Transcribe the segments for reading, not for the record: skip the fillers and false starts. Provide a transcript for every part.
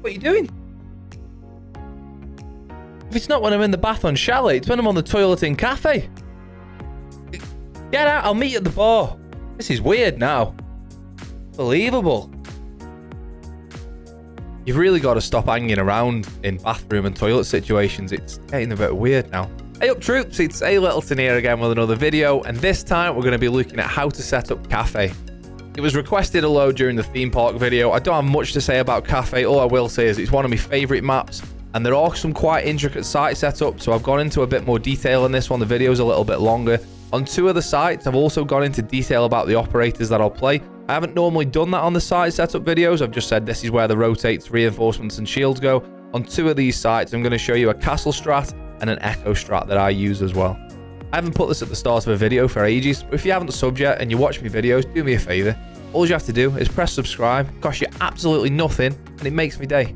What are you doing? If it's not when I'm in the bath on Chalet, it's when I'm on the toilet in Cafe. Get out, I'll meet you at the bar. This is weird now. Believable. You've really got to stop hanging around in bathroom and toilet situations. It's getting a bit weird now. Hey up troops, it's A Littleton here again with another video, and this time we're going to be looking at how to set up Cafe. It was requested a load during the theme park video. I don't have much to say about Cafe. All I will say is it's one of my favourite maps, and there are some quite intricate site setups, so I've gone into a bit more detail in this one. The video's a little bit longer. On two of the sites, I've also gone into detail about the operators that I'll play. I haven't normally done that on the site setup videos. I've just said this is where the rotates, reinforcements, and shields go. On two of these sites, I'm going to show you a castle strat and an echo strat that I use as well. I haven't put this at the start of a video for ages, but if you haven't subbed yet and you watch my videos, do me a favour. All you have to do is press subscribe. It costs you absolutely nothing, and it makes my day.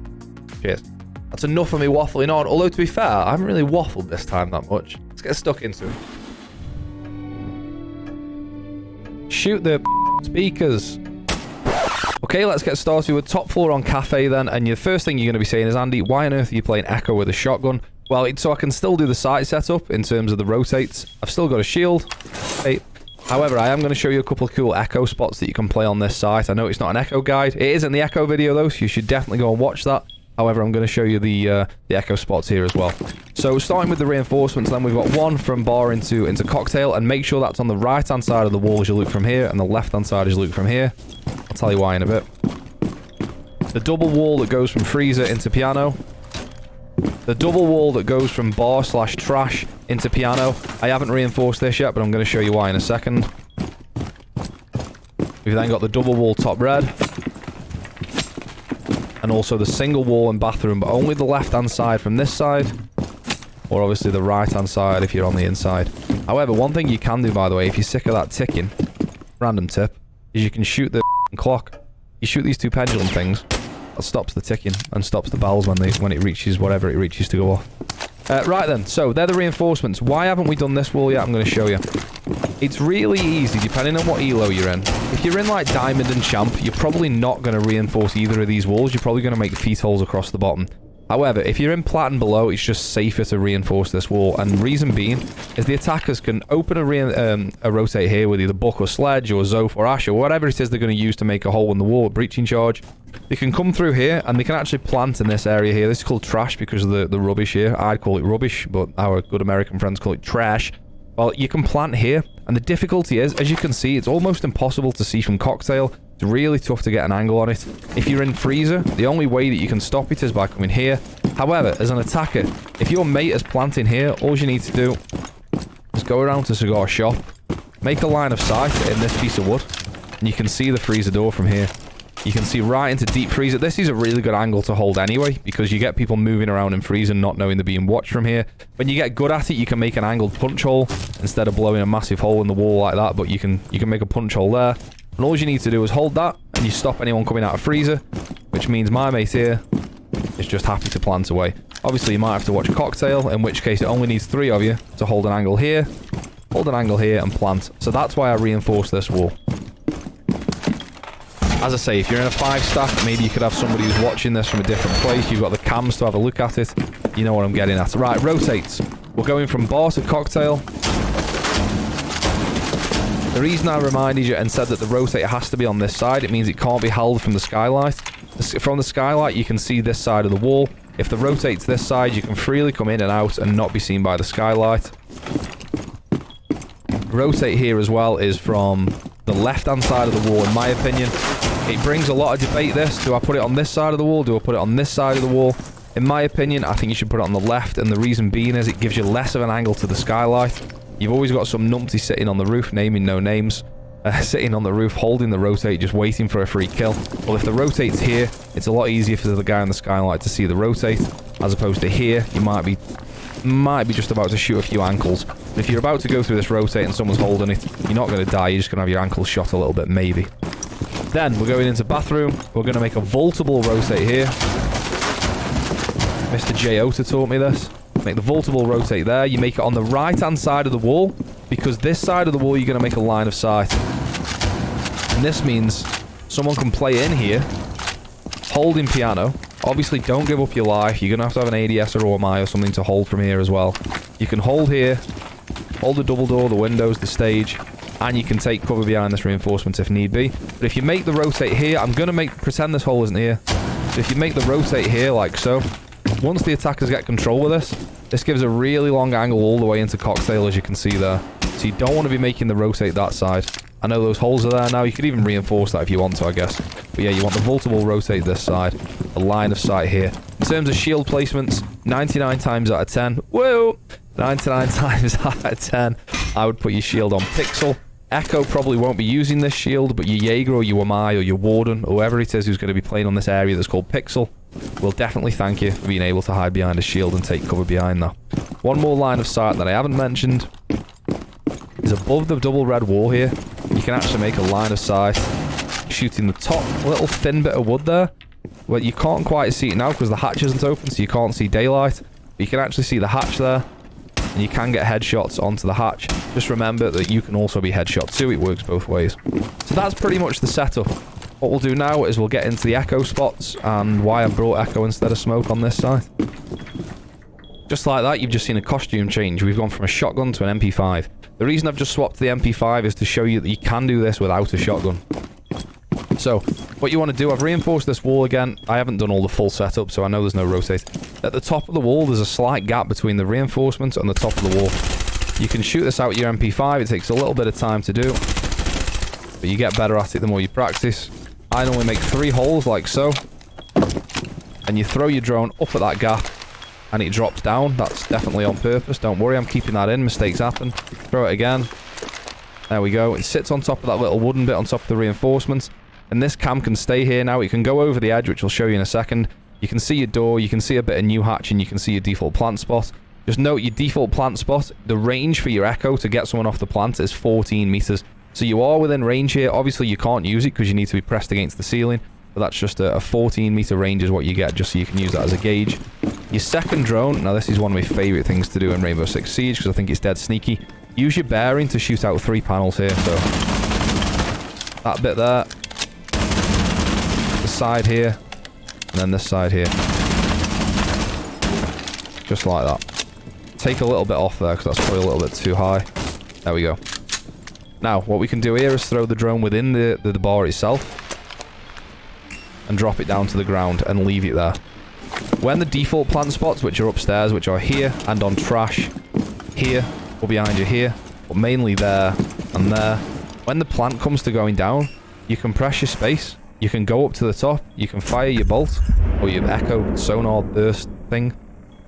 Cheers. That's enough of me waffling on, although to be fair, I haven't really waffled this time that much. Let's get stuck into it. Shoot the speakers. Okay, let's get started with top floor on Cafe then, and the first thing you're going to be saying is, Andy, why on earth are you playing Echo with a shotgun? Well, it's so I can still do the site setup in terms of the rotates. I've still got a shield. Okay. However, I am going to show you a couple of cool Echo spots that you can play on this site. I know it's not an Echo guide. It is in the Echo video though, so you should definitely go and watch that. However, I'm going to show you the Echo spots here as well. So starting with the reinforcements, then we've got one from bar into cocktail, and make sure that's on the right-hand side of the wall as you look from here, and the left-hand side as you look from here. I'll tell you why in a bit. The double wall that goes from freezer into piano. The double wall that goes from bar/trash into piano. I haven't reinforced this yet, but I'm going to show you why in a second. We've then got the double wall top red. And also the single wall and bathroom, but only the left-hand side from this side. Or obviously the right-hand side if you're on the inside. However, one thing you can do, by the way, if you're sick of that ticking, random tip, is you can shoot the clock. You shoot these two pendulum things. That stops the ticking and stops the bells when it reaches whatever it reaches to go off. Right then, so they're the reinforcements. Why haven't we done this wall yet? I'm going to show you. It's really easy depending on what elo you're in. If you're in like Diamond and Champ, you're probably not going to reinforce either of these walls. You're probably going to make feet holes across the bottom. However, if you're in Plat and below, it's just safer to reinforce this wall. And reason being is the attackers can open a rotate here with either Buck or Sledge or Zoph or Ash or whatever it is they're going to use to make a hole in the wall, breaching charge. They can come through here and they can actually plant in this area here. This is called trash because of the rubbish here. I'd call it rubbish, but our good American friends call it trash. Well, you can plant here, and the difficulty is, as you can see, it's almost impossible to see from cocktail. It's really tough to get an angle on it. If you're in freezer, the only way that you can stop it is by coming here. However, as an attacker, if your mate is planting here, all you need to do is go around to Cigar Shop, make a line of sight in this piece of wood, and you can see the freezer door from here. You can see right into deep freezer. This is a really good angle to hold anyway, because you get people moving around in freezer not knowing they're being watched from here. When you get good at it, you can make an angled punch hole instead of blowing a massive hole in the wall like that, but you can make a punch hole there. And all you need to do is hold that, and you stop anyone coming out of freezer, which means my mate here is just happy to plant away. Obviously, you might have to watch cocktail, in which case it only needs 3 of you to hold an angle here, and plant. So that's why I reinforce this wall. As I say, if you're in a 5-stack, maybe you could have somebody who's watching this from a different place. You've got the cams to have a look at it. You know what I'm getting at. Right, rotates. We're going from bar to cocktail. The reason I reminded you and said that the rotate has to be on this side, it means it can't be held from the skylight. From the skylight, you can see this side of the wall. If the rotate's this side, you can freely come in and out and not be seen by the skylight. Rotate here as well is from the left-hand side of the wall, in my opinion. It brings a lot of debate, this. Do I put it on this side of the wall? Do I put it on this side of the wall? In my opinion, I think you should put it on the left, and the reason being is it gives you less of an angle to the skylight. You've always got some numpty sitting on the roof, naming no names, sitting on the roof, holding the rotate, just waiting for a free kill. Well, if the rotate's here, it's a lot easier for the guy in the skylight to see the rotate, as opposed to here, you might be just about to shoot a few ankles. And if you're about to go through this rotate and someone's holding it, you're not going to die, you're just going to have your ankles shot a little bit, maybe. Then, we're going into bathroom. We're going to make a vaultable rotate here. Mr. J. Ota taught me this. Make the vaultable rotate there. You make it on the right-hand side of the wall, because this side of the wall, you're going to make a line of sight. And this means someone can play in here, holding piano. Obviously, don't give up your life. You're going to have an ADS or OMI or something to hold from here as well. You can hold here, hold the double door, the windows, the stage, and you can take cover behind this reinforcement if need be. But if you make the rotate here, I'm going to pretend this hole isn't here. But if you make the rotate here like so, once the attackers get control of this gives a really long angle all the way into Cocktail, as you can see there. So you don't want to be making the rotate that side. I know those holes are there now. You could even reinforce that if you want to, I guess. But yeah, you want the multiple rotate this side. The line of sight here. In terms of shield placements, 99 times out of 10. Whoa! 99 times out of 10. I would put your shield on Pixel. Echo probably won't be using this shield, but your Jaeger or your Wamai or your Warden, or whoever it is who's going to be playing on this area that's called Pixel, will definitely thank you for being able to hide behind a shield and take cover behind that. One more line of sight that I haven't mentioned is above the double red wall here. You can actually make a line of sight shooting the top little thin bit of wood there. Well, you can't quite see it now because the hatch isn't open, so you can't see daylight. But you can actually see the hatch there, and you can get headshots onto the hatch. Just remember that you can also be headshot too. It works both ways. So that's pretty much the setup. What we'll do now is we'll get into the echo spots and why I brought echo instead of smoke on this side. Just like that, you've just seen a costume change. We've gone from a shotgun to an MP5. The reason I've just swapped the MP5 is to show you that you can do this without a shotgun. So, what you want to do, I've reinforced this wall again. I haven't done all the full setup, so I know there's no rotate. At the top of the wall, there's a slight gap between the reinforcements and the top of the wall. You can shoot this out with your MP5. It takes a little bit of time to do, but you get better at it the more you practice. I normally make 3 holes like so, and you throw your drone up at that gap, and it drops down. That's definitely on purpose. Don't worry, I'm keeping that in. Mistakes happen. Throw it again. There we go. It sits on top of that little wooden bit on top of the reinforcements. And this cam can stay here now. It can go over the edge, which I'll show you in a second. You can see your door. You can see a bit of new hatch, and you can see your default plant spot. Just note your default plant spot. The range for your echo to get someone off the plant is 14 meters. So you are within range here. Obviously, you can't use it because you need to be pressed against the ceiling. But that's just a 14 meter range is what you get, just so you can use that as a gauge. Your second drone, now this is one of my favorite things to do in Rainbow Six Siege because I think it's dead sneaky. Use your bearing to shoot out 3 panels here. So that bit there, the side here, and then this side here. Just like that. Take a little bit off there because that's probably a little bit too high. There we go. Now, what we can do here is throw the drone within the bar itself and drop it down to the ground and leave it there. When the default plant spots, which are upstairs, which are here and on trash, here or behind you here, but mainly there and there, when the plant comes to going down, you can press your space, you can go up to the top, you can fire your bolt or your echo sonar burst thing.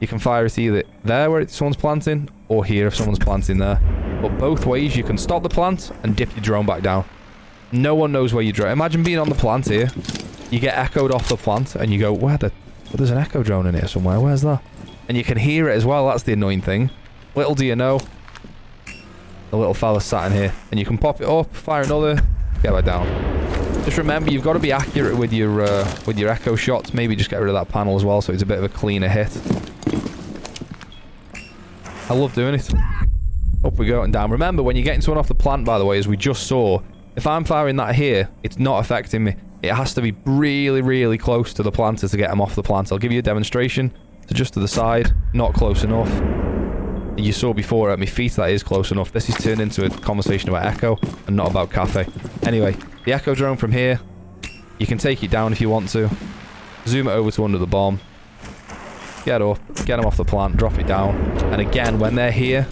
You can fire it either there where someone's planting or here if someone's planting there. But both ways, you can stop the plant and dip your drone back down. No one knows where your drone... Imagine being on the plant here. You get echoed off the plant and you go, there's an echo drone in here somewhere. Where's that? And you can hear it as well. That's the annoying thing. Little do you know, the little fella's sat in here. And you can pop it up, fire another, get back down. Just remember, you've got to be accurate with your echo shots. Maybe just get rid of that panel as well so it's a bit of a cleaner hit. I love doing it. Up we go and down. Remember, when you're getting someone off the plant, by the way, as we just saw, if I'm firing that here, it's not affecting me. It has to be really, really close to the planter to get them off the plant. I'll give you a demonstration. So just to the side, not close enough. And you saw before at my feet that is close enough. This is turned into a conversation about echo and not about Kafe. Anyway, the echo drone from here, you can take it down if you want to. Zoom it over to under the bomb. Get up, get them off the plant, drop it down. And again, when they're here,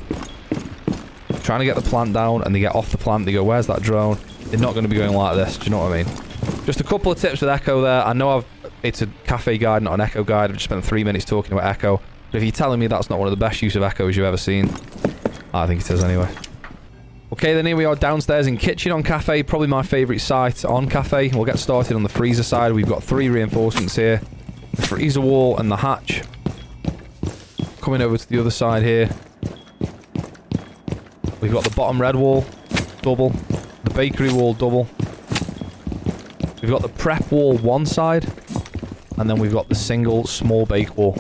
trying to get the plant down and they get off the plant, they go, where's that drone? They're not going to be going like this. Do you know what I mean? Just a couple of tips with echo there. I know it's a Kafe guide, not an echo guide. I've just spent 3 minutes talking about echo. But if you're telling me that's not one of the best use of echoes you've ever seen, I think it is anyway. Okay, then here we are downstairs in kitchen on Kafe. Probably my favourite site on Kafe. We'll get started on the freezer side. We've got 3 reinforcements here. The freezer wall and the hatch. Coming over to the other side here. We've got the bottom red wall, double. The bakery wall, double. We've got the prep wall one side. And then we've got the single small bake wall.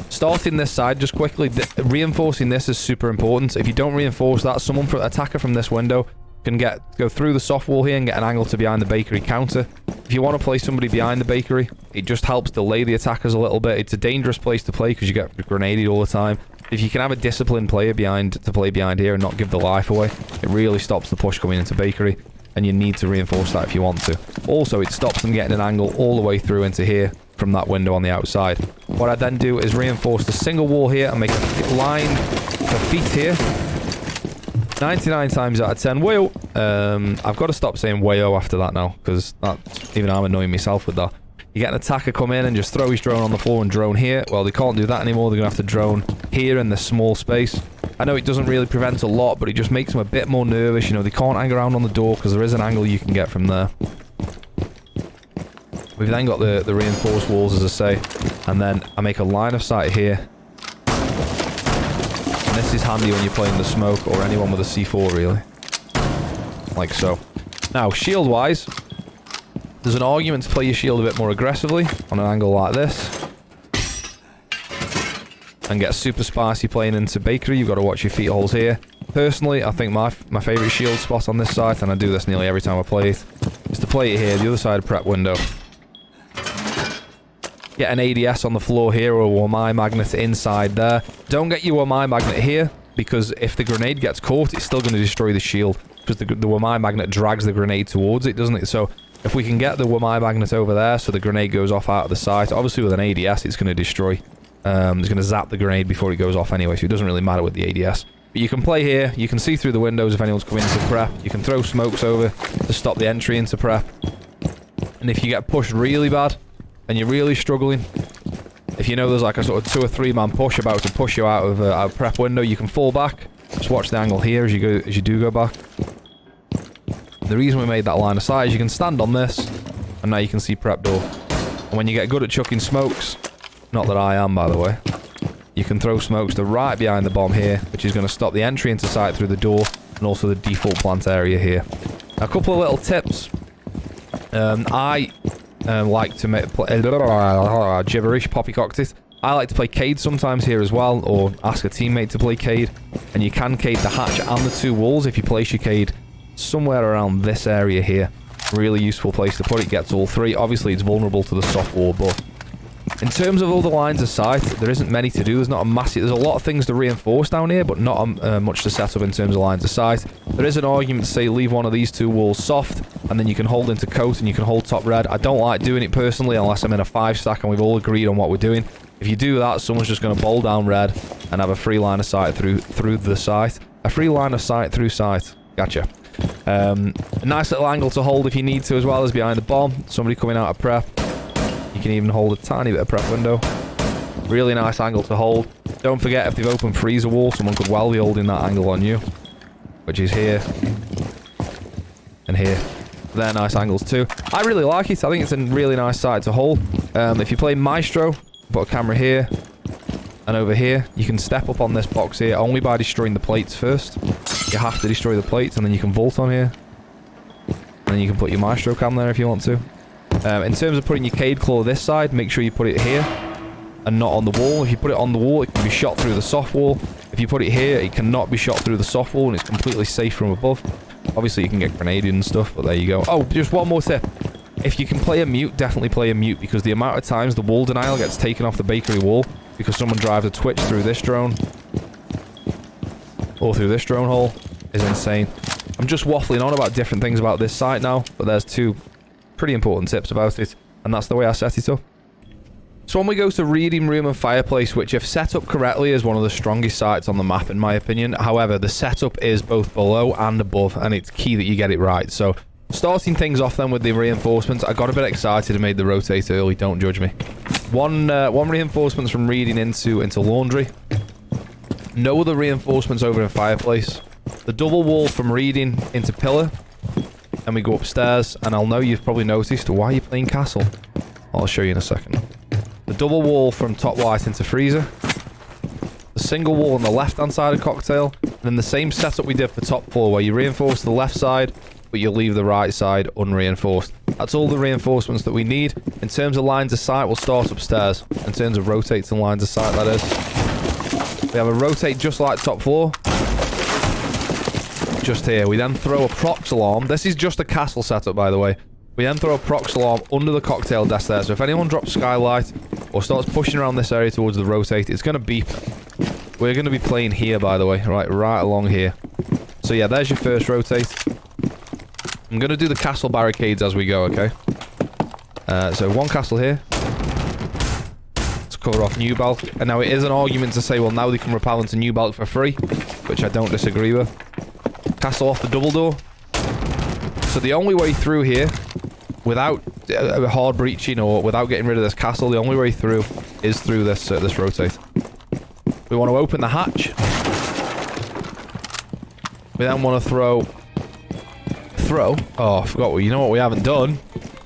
Starting this side, just quickly, reinforcing this is super important. If you don't reinforce that, attacker from this window can go through the soft wall here and get an angle to behind the bakery counter. if you want to play somebody behind the bakery, it just helps delay the attackers a little bit. It's a dangerous place to play because you get grenaded all the time. If you can have a disciplined player to play behind here and not give the life away, it really stops the push coming into bakery, and you need to reinforce that if you want to. Also, it stops them getting an angle all the way through into here from that window on the outside. What I then do is reinforce the single wall here and make a line for feet here. 99 times out of 10, wayo. I've got to stop saying wayo after that now, because even I'm annoying myself with that. You get an attacker come in and just throw his drone on the floor and drone here. Well, they can't do that anymore. They're going to have to drone here in this small space. I know it doesn't really prevent a lot, but it just makes them a bit more nervous. You know, they can't hang around on the door because there is an angle you can get from there. We've then got the reinforced walls, as I say, and then I make a line of sight here. And this is handy when you're playing the smoke or anyone with a C4, really. Like so. Now, shield-wise, there's an argument to play your shield a bit more aggressively on an angle like this. And get super spicy playing into bakery. You've got to watch your feet holes here. Personally, I think my favourite shield spot on this site, and I do this nearly every time I play it, is to play it here, the other side of prep window. Get an ADS on the floor here or a Wamai magnet inside there. Don't get your Wamai magnet here, because if the grenade gets caught, it's still going to destroy the shield. Because the Wamai magnet drags the grenade towards it, doesn't it? So if we can get the Wamai magnet over there so the grenade goes off out of the sight, obviously with an ADS it's going to destroy. It's going to zap the grenade before it goes off anyway, so it doesn't really matter with the ADS. But you can play here, you can see through the windows if anyone's coming into prep, you can throw smokes over to stop the entry into prep. And if you get pushed really bad, and you're really struggling, if you know there's like a sort of 2 or 3 man push about to push you out of prep window, you can fall back. Just watch the angle here as you do go back. The reason we made that line of sight is you can stand on this, and now you can see prep door. And when you get good at chucking smokes, not that I am by the way, you can throw smokes to right behind the bomb here, which is going to stop the entry into sight through the door, and also the default plant area here. Now, a couple of little tips. I like to make gibberish poppycocked it. I like to play Cade sometimes here as well, or ask a teammate to play Cade, and you can Cade the hatch and the 2 walls if you place your Cade somewhere around this area here. Really useful place to put it, gets all 3. Obviously it's vulnerable to the soft wall, but in terms of all the lines of sight, there isn't many to do. There's not a massive... There's a lot of things to reinforce down here, but not much to set up in terms of lines of sight. There is an argument to say leave one of these 2 walls soft, and then you can hold into coat and you can hold top red. I don't like doing it personally unless I'm in a 5 stack and we've all agreed on what we're doing. If you do that, someone's just going to bowl down red and have a free line of sight through the sight. A free line of sight through sight. Gotcha. A nice little angle to hold if you need to as well as behind the bomb. Somebody coming out of prep. You can even hold a tiny bit of prep window. Really nice angle to hold. Don't forget, if they've opened freezer wall, someone could well be holding that angle on you. Which is here. And here. They're nice angles too. I really like it. I think it's a really nice site to hold. If you play Maestro, put a camera here. And over here, you can step up on this box here only by destroying the plates first. You have to destroy the plates and then you can vault on here. And then you can put your Maestro cam there if you want to. In terms of putting your Cade Claw this side, make sure you put it here and not on the wall. If you put it on the wall, it can be shot through the soft wall. If you put it here, it cannot be shot through the soft wall and it's completely safe from above. Obviously, you can get grenaded and stuff, but there you go. Oh, just one more tip. If you can play a mute, definitely play a mute, because the amount of times the wall denial gets taken off the bakery wall because someone drives a twitch through this drone or through this drone hole is insane. I'm just waffling on about different things about this site now, but there's 2 pretty important tips about it, and that's the way I set it up. So when we go to Reading Room and Fireplace, which if set up correctly is one of the strongest sites on the map in my opinion, however the setup is both below and above, and it's key that you get it right. So starting things off then with the reinforcements, I got a bit excited and made the rotate early, don't judge me. One reinforcements from Reading into Laundry. No other reinforcements over in Fireplace. The double wall from Reading into Pillar. And we go upstairs, and I'll know you've probably noticed, why are you playing Castle? I'll show you in a second. The double wall from Top White into Freezer. The single wall on the left-hand side of Cocktail. And then the same setup we did for top floor, where you reinforce the left side, but you leave the right side unreinforced. That's all the reinforcements that we need. In terms of lines of sight, we'll start upstairs. In terms of rotates and lines of sight, that is. We have a rotate just like top floor. Just here. We then throw a prox alarm. This is just a castle setup, by the way. We then throw a prox alarm under the cocktail desk there. So if anyone drops skylight or starts pushing around this area towards the rotate, it's going to beep. We're going to be playing here, by the way. Right along here. So yeah, there's your first rotate. I'm going to do the castle barricades as we go, okay? So one castle here. Let's cover off New Balk. And now it is an argument to say, well, now they can rappel into New Balk for free, which I don't disagree with. Castle off the double door. So the only way through here, without hard breaching or without getting rid of this castle, the only way through is through this this rotate. We want to open the hatch. We then want to throw... Oh, I forgot. You know what we haven't done?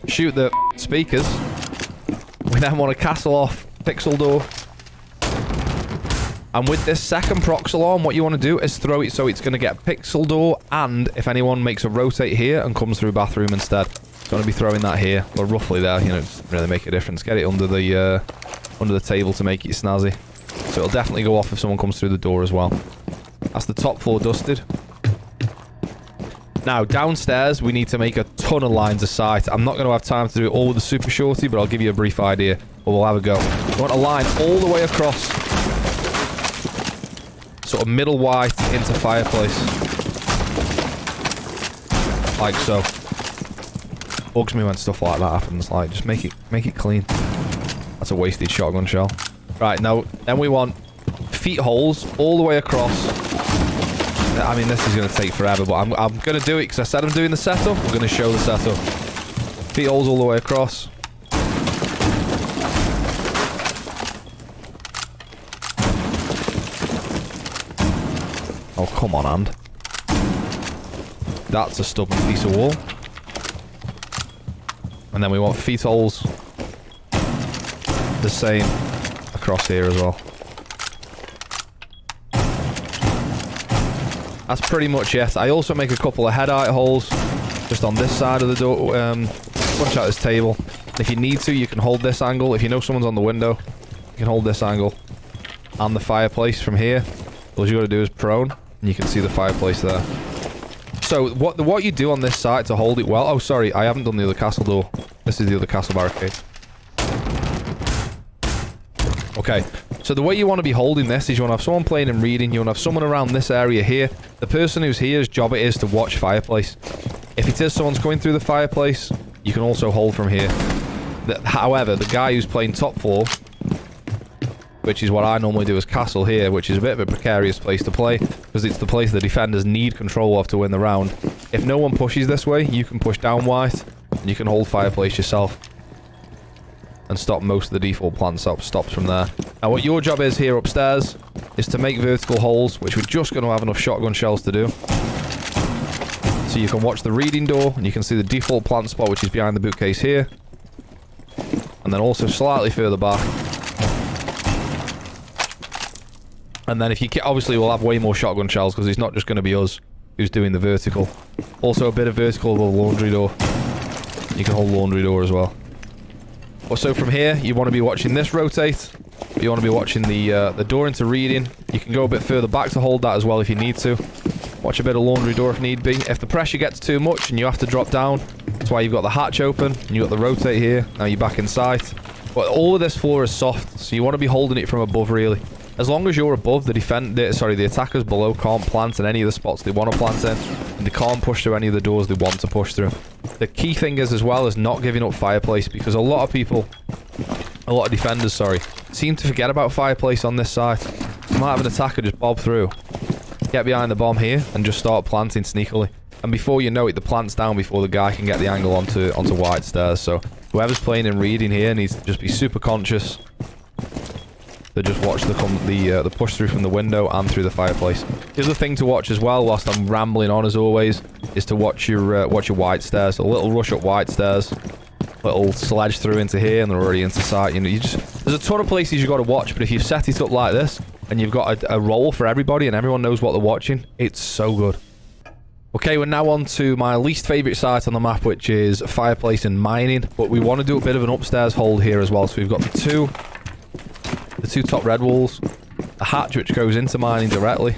Shoot the speakers. We then want to castle off pixel door. And with this second prox alarm, what you want to do is throw it so it's going to get pixel door, and if anyone makes a rotate here and comes through bathroom instead, it's going to be throwing that here, or roughly there. You know, it doesn't really make a difference. Get it under the table to make it snazzy. So it'll definitely go off if someone comes through the door as well. That's the top floor dusted. Now, downstairs, we need to make a ton of lines of sight. I'm not going to have time to do it all with the super shorty, but I'll give you a brief idea. But we'll have a go. We want a line all the way across. Sort of middle white into Fireplace. Like so. Bugs me when stuff like that happens. Like, just make it clean. That's a wasted shotgun shell. Right, now, then we want feet holes all the way across. I mean, this is going to take forever, but I'm going to do it because I said I'm doing the setup. I'm going to show the setup. Feet holes all the way across. Oh, come on, and. That's a stubborn piece of wall. And then we want feet holes the same across here as well. That's pretty much it. I also make a couple of headite holes just on this side of the door. Punch out this table. If you need to, you can hold this angle. If you know someone's on the window, you can hold this angle and the fireplace from here. All you got to do is prone, and you can see the fireplace there. So what you do on this side to hold it well... Oh, sorry, I haven't done the other castle door. This is the other castle barricade. Okay, so the way you want to be holding this is you want to have someone playing and reading. You want to have someone around this area here. The person who's here's job it is to watch Fireplace. If it is someone's going through the fireplace, you can also hold from here. However, the guy who's playing top floor, which is what I normally do as castle here, which is a bit of a precarious place to play, because it's the place the defenders need control of to win the round. If no one pushes this way, you can push down white, and you can hold Fireplace yourself. And stop most of the default plant stops from there. Now what your job is here upstairs is to make vertical holes, which we're just going to have enough shotgun shells to do. So you can watch the reading door, and you can see the default plant spot, which is behind the bookcase here. And then also slightly further back. And then if you obviously we'll have way more shotgun shells, because it's not just going to be us who's doing the vertical. Also a bit of vertical above the laundry door. You can hold laundry door as well. So from here, you want to be watching this rotate. You want to be watching the door into reading. You can go a bit further back to hold that as well if you need to. Watch a bit of laundry door if need be. If the pressure gets too much and you have to drop down, that's why you've got the hatch open and you've got the rotate here. Now you're back in sight. But all of this floor is soft, so you want to be holding it from above really. As long as you're above, the attackers below can't plant in any of the spots they want to plant in, and they can't push through any of the doors they want to push through. The key thing is as well is not giving up Fireplace, because a lot of defenders, seem to forget about Fireplace on this side. You might have an attacker just bob through, get behind the bomb here, and just start planting sneakily. And before you know it, the plant's down before the guy can get the angle onto white stairs. So whoever's playing and reading here needs to just be super conscious. They just watch the push through from the window and through the fireplace. The other thing to watch as well, whilst I'm rambling on as always, is to watch your white stairs. A little rush up white stairs, little sledge through into here, and they're already into sight. You know, there's a ton of places you've got to watch, but if you've set it up like this and you've got a role for everybody and everyone knows what they're watching, it's so good. Okay, we're now on to my least favourite site on the map, which is Fireplace and Mining. But we want to do a bit of an upstairs hold here as well. So we've got the two top red walls, a hatch which goes into mining directly,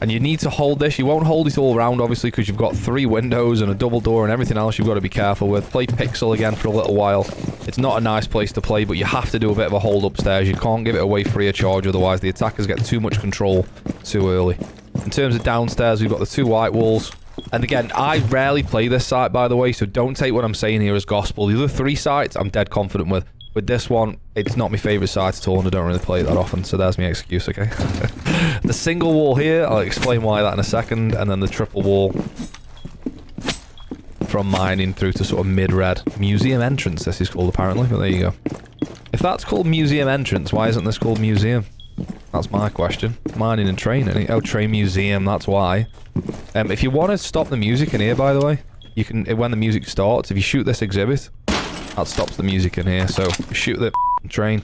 And you need to hold this. You won't hold it all around, obviously, because you've got 3 windows and a double door and everything else you've got to be careful with. Play Pixel again for a little while. It's not a nice place to play, but you have to do a bit of a hold upstairs. You can't give it away free of charge, otherwise the attackers get too much control too early. In terms of downstairs, we've got the 2 white walls. And again, I rarely play this site, by the way, so don't take what I'm saying here as gospel. The other 3 sites, I'm dead confident with. With this one, it's not my favourite site at all, and I don't really play it that often, so there's my excuse, okay? The single wall here, I'll explain why that in a second, and then the triple wall from mining through to sort of mid-red. Museum entrance, this is called, apparently, but there you go. If that's called museum entrance, why isn't this called museum? That's my question. Mining and training. Oh, train museum, that's why. If you want to stop the music in here, by the way, you can, when the music starts, if you shoot this exhibit, that stops the music in here, so shoot the train.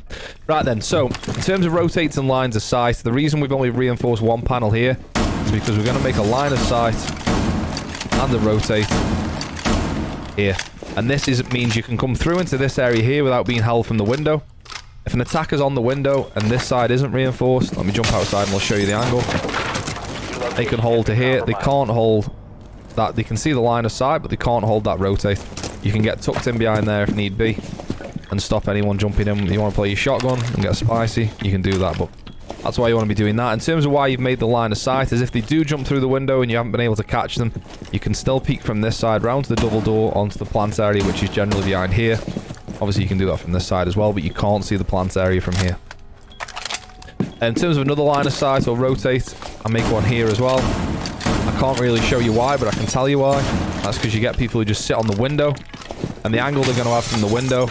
Right then, so in terms of rotates and lines of sight, the reason we've only reinforced 1 panel here is because we're going to make a line of sight and a rotate here. And this means you can come through into this area here without being held from the window. If an attacker's on the window and this side isn't reinforced, let me jump outside and we'll show you the angle. They can hold to here. They can't hold that. They can see the line of sight, but they can't hold that rotate. You can get tucked in behind there if need be and stop anyone jumping in. You want to play your shotgun and get spicy, you can do that, but that's why you want to be doing that. In terms of why you've made the line of sight, is if they do jump through the window and you haven't been able to catch them, you can still peek from this side round to the double door onto the plant area, which is generally behind here. Obviously, you can do that from this side as well, but you can't see the plant area from here. In terms of another line of sight or rotate, I make one here as well. I can't really show you why, but I can tell you why. That's because you get people who just sit on the window, and the angle they're going to have from the window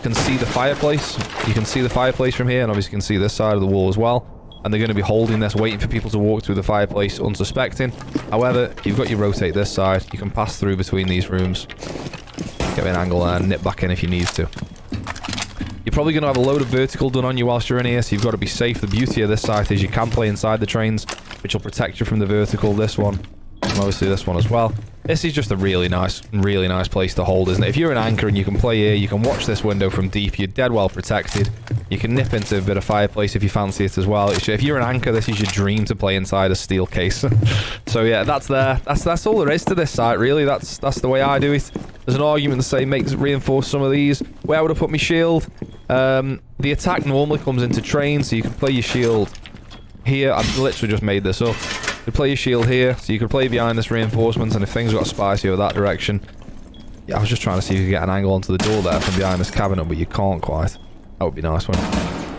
can see the fireplace. You can see the fireplace from here, and obviously you can see this side of the wall as well. And they're going to be holding this, waiting for people to walk through the fireplace unsuspecting. However, if you've got your rotate this side, you can pass through between these rooms. Get me an angle there and nip back in if you need to. You're probably going to have a load of vertical done on you whilst you're in here, so you've got to be safe. The beauty of this site is you can play inside the trains, which will protect you from the vertical. This one, and obviously this one as well. This is just a really nice place to hold, isn't it? If you're an anchor and you can play here, you can watch this window from deep. You're dead well protected. You can nip into a bit of fireplace if you fancy it as well. If you're an anchor, this is your dream to play inside a steel case. So yeah, that's there. That's all there is to this site, really. That's the way I do it. There's an argument to say reinforce some of these. Where would I put my shield? The attack normally comes into train, so you can play your shield here. I've literally just made this up. You play your shield here, so you could play behind this reinforcement, and if things got spicy over that direction... Yeah, I was just trying to see if you could get an angle onto the door there from behind this cabinet, but you can't quite. That would be nice one.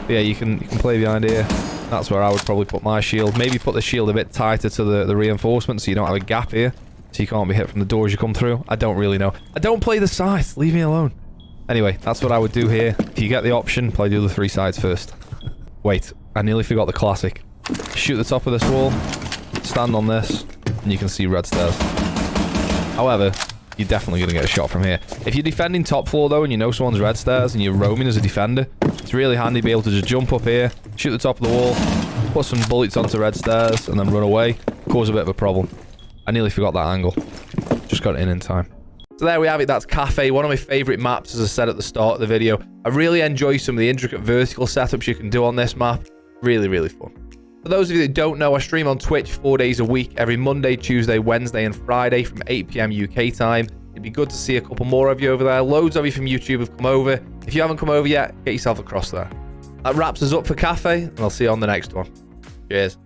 But yeah, you can play behind here. That's where I would probably put my shield. Maybe put the shield a bit tighter to the reinforcement, so you don't have a gap here. So you can't be hit from the door as you come through. I don't really know. I don't play the sides. Leave me alone. Anyway, that's what I would do here. If you get the option, play the other 3 sides first. Wait, I nearly forgot the classic. Shoot the top of this wall. Stand on this, and you can see red stairs. However, you're definitely going to get a shot from here. If you're defending top floor, though, and you know someone's red stairs, and you're roaming as a defender, it's really handy to be able to just jump up here, shoot the top of the wall, put some bullets onto red stairs, and then run away. Cause a bit of a problem. I nearly forgot that angle. Just got it in time. So there we have it. That's Kafe, one of my favourite maps, as I said at the start of the video. I really enjoy some of the intricate vertical setups you can do on this map. Really, really fun. For those of you that don't know, I stream on Twitch 4 days a week, every Monday, Tuesday, Wednesday, and Friday from 8 PM UK time. It'd be good to see a couple more of you over there. Loads of you from YouTube have come over. If you haven't come over yet, get yourself across there. That wraps us up for Kafe, and I'll see you on the next one. Cheers.